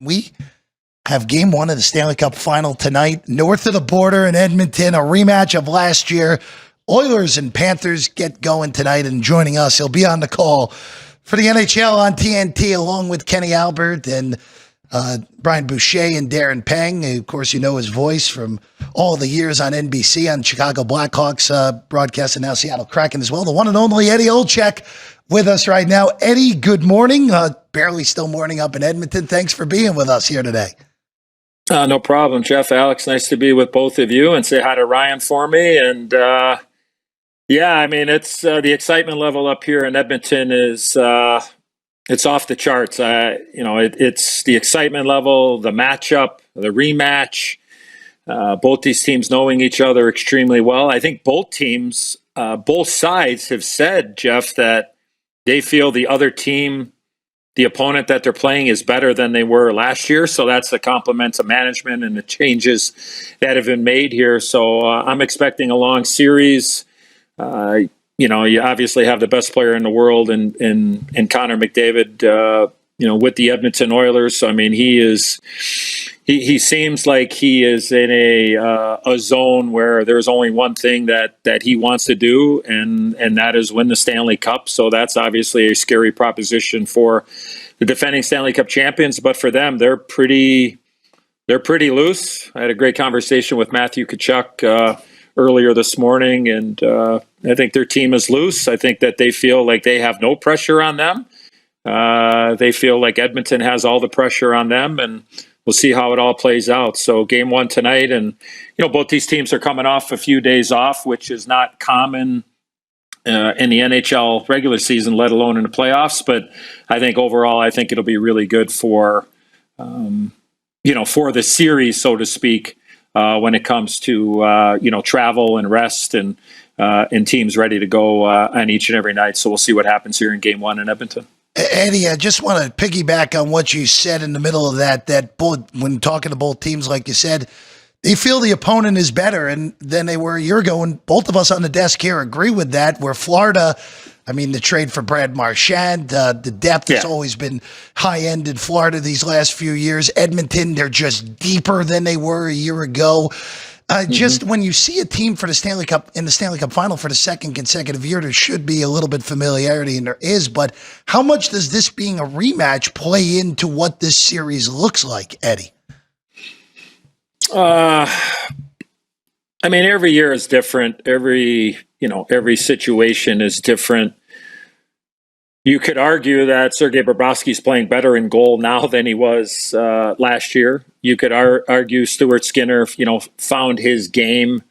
We have game one of the Stanley Cup Final tonight. North of the border in Edmonton, a rematch of last year. Oilers and Panthers get going tonight, and joining us, he'll be on the call for the NHL on TNT along with Kenny Albert and Brian Boucher and Darren Pang. Of course, you know his voice from all the years on NBC on Chicago Blackhawks broadcast, and now Seattle Kraken as well. The one and only Eddie Olczyk with us right now. Eddie, good morning. Barely still morning up in Edmonton. Thanks for being with us here today. No problem, Jeff. Alex, nice to be with both of you, and say hi to Ryan for me. And yeah, I mean, it's the excitement level up here in Edmonton is it's off the charts. It's the excitement level, the matchup, the rematch. Both these teams knowing each other extremely well. I think both teams, both sides have said, Jeff, that they feel the other team, the opponent that they're playing, is better than they were last year. So that's a compliment to management and the changes that have been made here. So I'm expecting a long series. You obviously have the best player in the world in Connor McDavid, with the Edmonton Oilers. So, I mean, he seems like he is in a zone where there's only one thing that he wants to do, and that is win the Stanley Cup. So that's obviously a scary proposition for the defending Stanley Cup champions. But for them, they're pretty loose. I had a great conversation with Matthew Tkachuk earlier this morning, and I think their team is loose. I think that they feel like they have no pressure on them. They feel like Edmonton has all the pressure on them, and we'll see how it all plays out. So game one tonight, and both these teams are coming off a few days off, which is not common in the NHL regular season, let alone in the playoffs. But I think overall, I think it'll be really good for for the series, so to speak, when it comes to travel and rest and teams ready to go on each and every night. So we'll see what happens here in game one in Edmonton. Eddie, I just want to piggyback on what you said in the middle of that both, when talking to both teams, like you said, they feel the opponent is better than they were a year ago. And both of us on the desk here agree with that. Where Florida, I mean, the trade for Brad Marchand, the depth has always been high-end in Florida these last few years. Edmonton, they're just deeper than they were a year ago. Just when you see a team for the Stanley Cup in the Stanley Cup Final for the second consecutive year, there should be a little bit familiarity, and there is. But how much does this being a rematch play into what this series looks like, Eddie? I mean, every year is different. Every situation is different. You could argue that Sergei Bobrovsky's playing better in goal now than he was last year. You could argue Stuart Skinner, found his game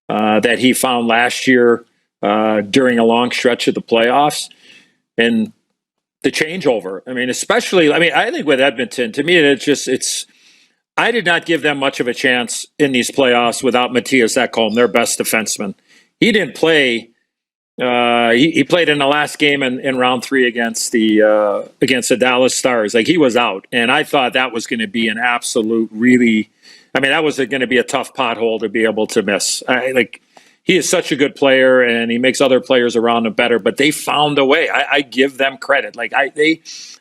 that he found last year during a long stretch of the playoffs. And the changeover, I think with Edmonton, to me, I did not give them much of a chance in these playoffs without Matthias Ekholm, their best defenseman. He didn't play. He played in the last game in round 3 against the Dallas Stars. Like, he was out, and I thought that was going to be an absolute that was going to be a tough pothole to be able to miss. He is such a good player, and he makes other players around him better. But they found a way. I give them credit.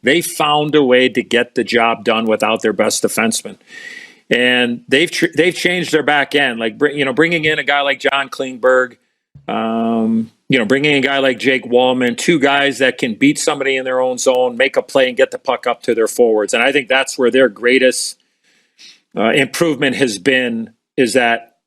They found a way to get the job done without their best defenseman. And they've changed their back end. Bringing in a guy like John Klingberg. Bringing in a guy like Jake Wallman, two guys that can beat somebody in their own zone, make a play, and get the puck up to their forwards. And I think that's where their greatest improvement has been, is that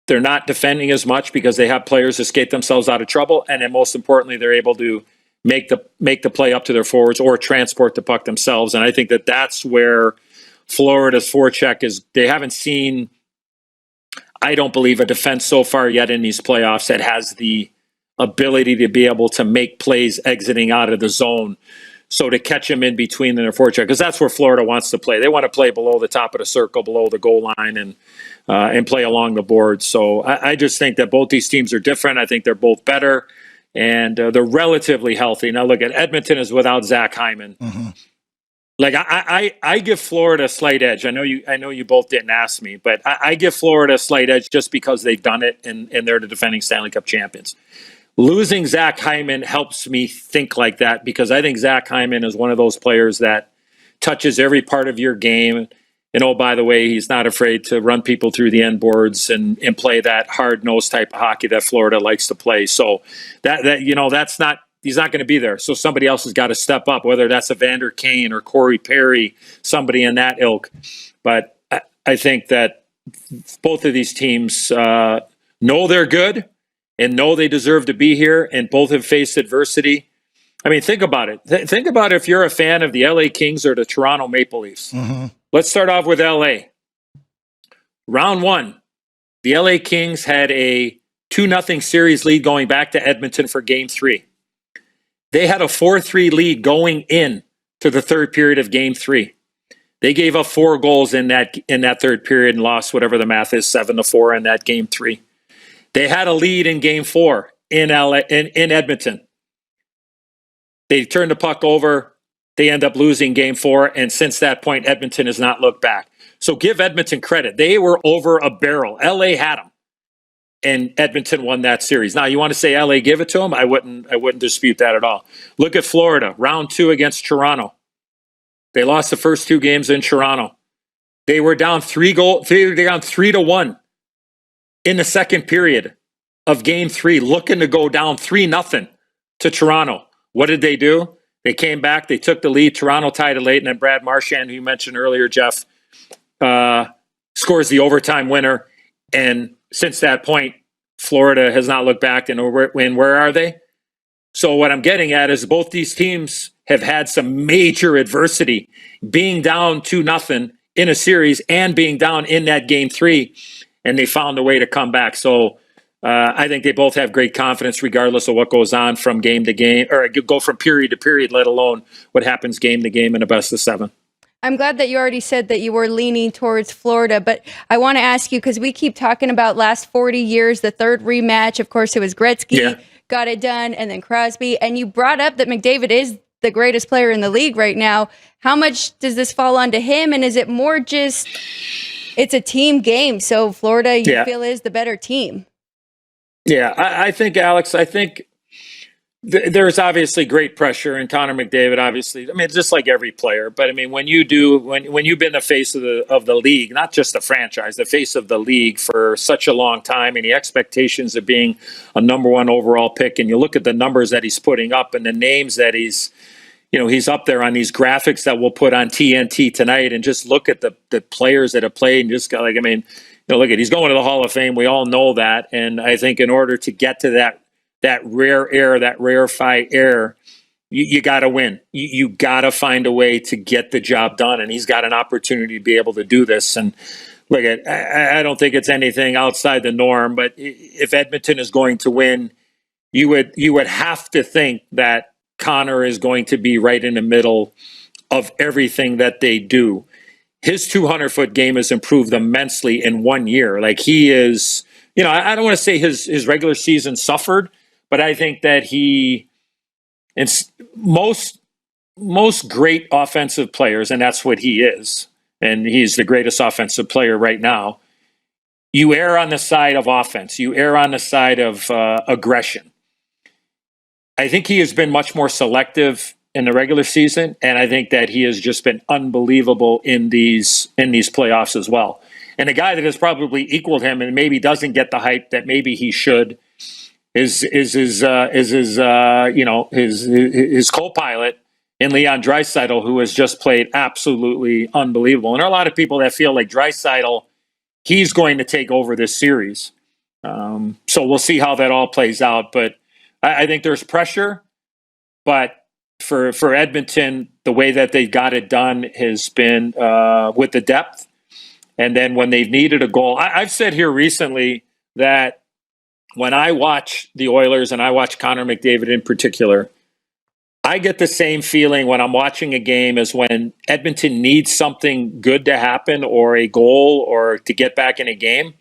they're not defending as much because they have players to skate themselves out of trouble. And then most importantly, they're able to make the play up to their forwards or transport the puck themselves. And I think that that's where Florida's forecheck is. They haven't seen, I don't believe, a defense so far yet in these playoffs that has the ability to be able to make plays exiting out of the zone. So to catch them in between their forecheck, because that's where Florida wants to play. They want to play below the top of the circle, below the goal line, and play along the board. So I just think that both these teams are different. I think they're both better, and they're relatively healthy. Now look, at Edmonton is without Zach Hyman. Mm-hmm. I give Florida a slight edge. I know you both didn't ask me, but I give Florida a slight edge just because they've done it and they're the defending Stanley Cup champions. Losing Zach Hyman helps me think like that, because I think Zach Hyman is one of those players that touches every part of your game. And oh, by the way, he's not afraid to run people through the end boards and play that hard-nosed type of hockey that Florida likes to play. So that's not, he's not going to be there. So somebody else has got to step up, whether that's Evander Kane or Corey Perry, somebody in that ilk. But I think that both of these teams know they're good and know they deserve to be here, and both have faced adversity. I mean, think about it. Think about if you're a fan of the LA Kings or the Toronto Maple Leafs. Mm-hmm. Let's start off with LA. Round one, the LA Kings had a 2-0 series lead going back to Edmonton for Game 3. They had a 4-3 lead going in to the third period of Game 3. They gave up 4 goals in that third period and lost whatever the math is, 7-4 in that Game 3. They had a lead in Game 4 in Edmonton. They turned the puck over. They end up losing Game 4, and since that point, Edmonton has not looked back. So give Edmonton credit. They were over a barrel. LA had them, and Edmonton won that series. Now, you want to say LA give it to them? I wouldn't dispute that at all. Look at Florida, round 2 against Toronto. They lost the first 2 games in Toronto. They were down 3-1 in the second period of Game 3, looking to go down 3-0 to Toronto. What did they do? They came back. They took the lead. Toronto tied it late, and then Brad Marchand, who you mentioned earlier, Jeff, scores the overtime winner. And since that point, Florida has not looked back. And where are they? So what I'm getting at is both these teams have had some major adversity, being down 2-0 in a series and being down in that Game 3, and they found a way to come back. So I think they both have great confidence regardless of what goes on from game to game, or go from period to period, let alone what happens game to game in a best of 7. I'm glad that you already said that you were leaning towards Florida, but I want to ask you, because we keep talking about last 40 years, the third rematch. Of course, it was Gretzky, got it done, and then Crosby. And you brought up that McDavid is the greatest player in the league right now. How much does this fall onto him? And is it more just it's a team game? So Florida, you feel, is the better team? Yeah, I think, Alex, there's obviously great pressure, and Connor McDavid, obviously, I mean, it's just like every player. But I mean, when you've been the face of the league, not just the franchise, the face of the league for such a long time, and the expectations of being a number 1 overall pick, and you look at the numbers that he's putting up and the names that he's up there on these graphics that we'll put on TNT tonight, and just look at the players that have played, and just look at, he's going to the Hall of Fame. We all know that. And I think in order to get to that rare air, that rarefied air, you got to win. You got to find a way to get the job done. And he's got an opportunity to be able to do this. And look, I don't think it's anything outside the norm, but if Edmonton is going to win, you would have to think that Connor is going to be right in the middle of everything that they do. His 200-foot game has improved immensely in 1 year. Like, he is, I don't want to say his regular season suffered, but I think that it's most great offensive players, and that's what he is, and he's the greatest offensive player right now. You err on the side of offense. You err on the side of aggression. I think he has been much more selective in the regular season, and I think that he has just been unbelievable in these playoffs as well. And a guy that has probably equaled him and maybe doesn't get the hype that maybe he should is his co-pilot in Leon Draisaitl, who has just played absolutely unbelievable. And there are a lot of people that feel like Draisaitl, he's going to take over this series. So we'll see how that all plays out. But I think there's pressure, but for Edmonton, the way that they've got it done has been with the depth. And then when they've needed a goal, I've said here recently that when I watch the Oilers and I watch Connor McDavid in particular, I get the same feeling when I'm watching a game as when Edmonton needs something good to happen, or a goal, or to get back in a game.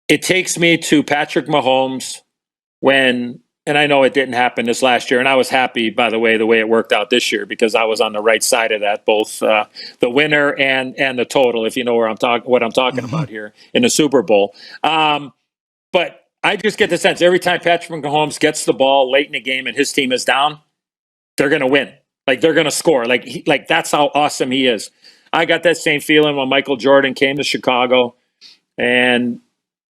It takes me to Patrick Mahomes and I know it didn't happen this last year, and I was happy, by the way it worked out this year, because I was on the right side of that, both the winner and the total, if you know what I'm talking about here in the Super Bowl. But I just get the sense every time Patrick Mahomes gets the ball late in the game and his team is down, they're going to win. Like they're going to score. Like that's how awesome he is. I got that same feeling when Michael Jordan came to Chicago, and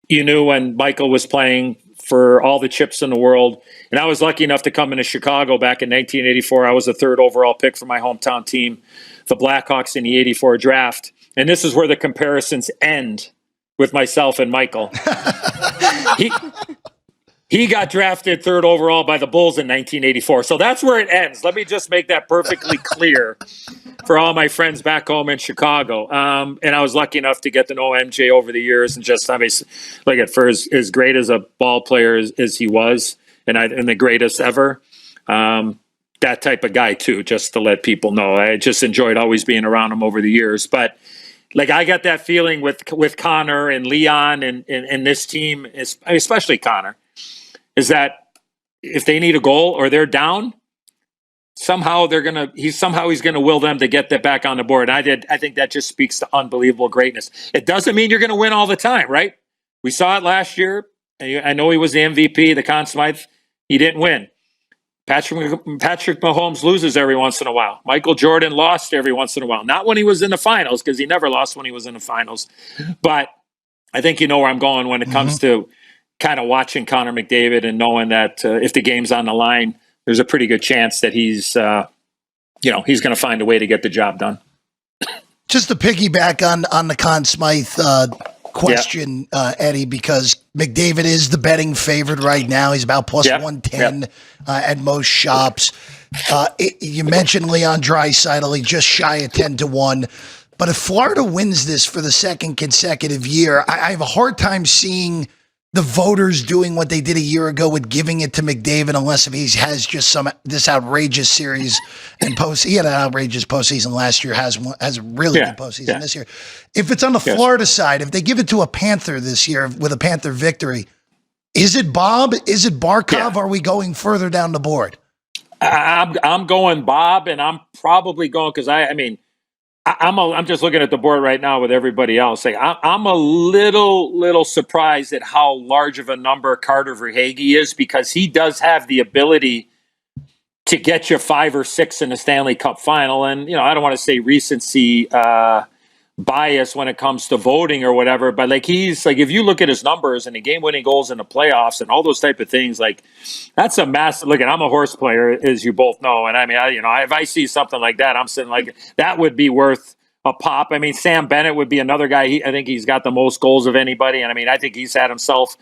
you knew when Michael was playing for all the chips in the world. And I was lucky enough to come into Chicago back in 1984. I was the 3rd overall pick for my hometown team, the Blackhawks, in the 84 draft. And this is where the comparisons end with myself and Michael. He got drafted 3rd overall by the Bulls in 1984. So that's where it ends. Let me just make that perfectly clear for all my friends back home in Chicago. And I was lucky enough to get to know MJ over the years, and just, I mean, like, for as great as a ball player as he was, and the greatest ever, that type of guy too, just to let people know. I just enjoyed always being around him over the years. But like, I got that feeling with Connor and Leon and this team, especially Connor, is that if they need a goal or they're down, somehow he's gonna will them to get that back on the board. I think that just speaks to unbelievable greatness. It doesn't mean you're gonna win all the time, right? We saw it last year. I know he was the MVP, the Conn Smythe. He didn't win. Patrick Mahomes loses every once in a while. Michael Jordan lost every once in a while. Not when he was in the finals, because he never lost when he was in the finals. But I think you know where I'm going when it comes to kind of watching Connor McDavid and knowing that if the game's on the line, there's a pretty good chance that he's going to find a way to get the job done. Just to piggyback on the Conn Smythe question, Eddie, because McDavid is the betting favorite right now. He's about plus 110 at most shops. You mentioned Leon Draisaitl, he just shy of 10-1. But if Florida wins this for the 2nd consecutive year, I have a hard time seeing the voters doing what they did a year ago with giving it to McDavid, unless if he has just this outrageous series and he had an outrageous postseason last year, has a really good postseason this year. If it's on the Florida side, if they give it to a Panther this year with a Panther victory, is it Bob? Is it Barkov? Are we going further down the board? I'm going Bob, and I'm probably going, because I'm just looking at the board right now with everybody else. Like, I'm a little surprised at how large of a number Carter Verhaeghe is, because he does have the ability to get you 5 or 6 in the Stanley Cup Final. And, I don't want to say recency bias when it comes to voting or whatever, but he's if you look at his numbers and the game-winning goals in the playoffs and all those type of things, that's a massive. Look, I'm a horse player, as you both know, and if I see something like that, I'm sitting that would be worth a pop. Sam Bennett would be another guy. I think he's got the most goals of anybody, and I think he's had himself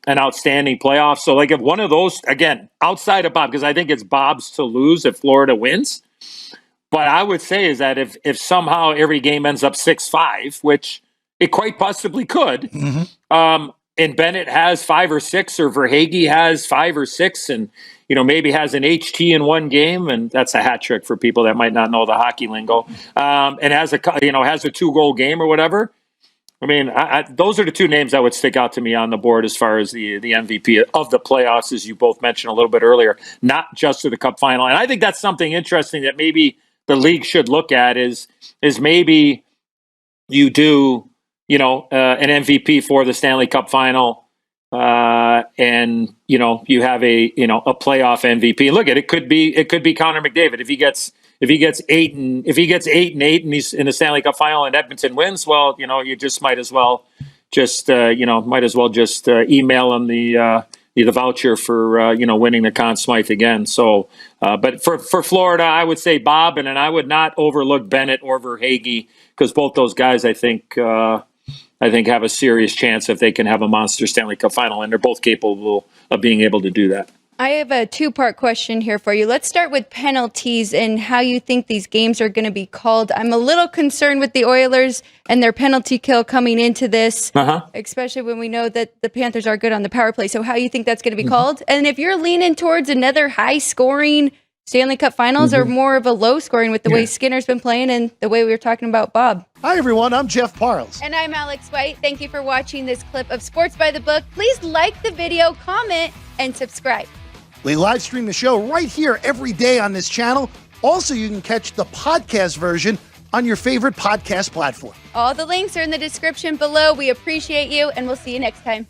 an outstanding playoff. So if one of those, again, outside of Bob, because I think it's Bob's to lose if Florida wins. But I would say is that if somehow every game ends up 6-5, which it quite possibly could, and Bennett has 5 or 6, or Verhaeghe has 5 or 6, and maybe has an HT in one game, and that's a hat trick for people that might not know the hockey lingo, and has a 2-goal game or whatever. Those are the 2 names that would stick out to me on the board as far as the MVP of the playoffs, as you both mentioned a little bit earlier, not just to the Cup Final. And I think that's something interesting that maybe the league should look at is maybe you do, an MVP for the Stanley Cup Final, and you have a playoff MVP. And look, it could be Connor McDavid if he gets 8 and 8 and he's in the Stanley Cup Final and Edmonton wins. Well, you just might as well just email him the voucher for winning the Conn Smythe again. So, but for Florida, I would say Bob, and I would not overlook Bennett or Verhaeghe, because both those guys I think have a serious chance if they can have a monster Stanley Cup Final, and they're both capable of being able to do that. I have a 2-part question here for you. Let's start with penalties and how you think these games are going to be called. I'm a little concerned with the Oilers and their penalty kill coming into this, especially when we know that the Panthers are good on the power play. So how you think that's going to be called? And if you're leaning towards another high-scoring Stanley Cup Finals or more of a low-scoring with the way Skinner's been playing and the way we were talking about Bob. Hi, everyone. I'm Jeff Parles. And I'm Alex White. Thank you for watching this clip of Sports by the Book. Please like the video, comment, and subscribe. We live stream the show right here every day on this channel. Also, you can catch the podcast version on your favorite podcast platform. All the links are in the description below. We appreciate you, and we'll see you next time.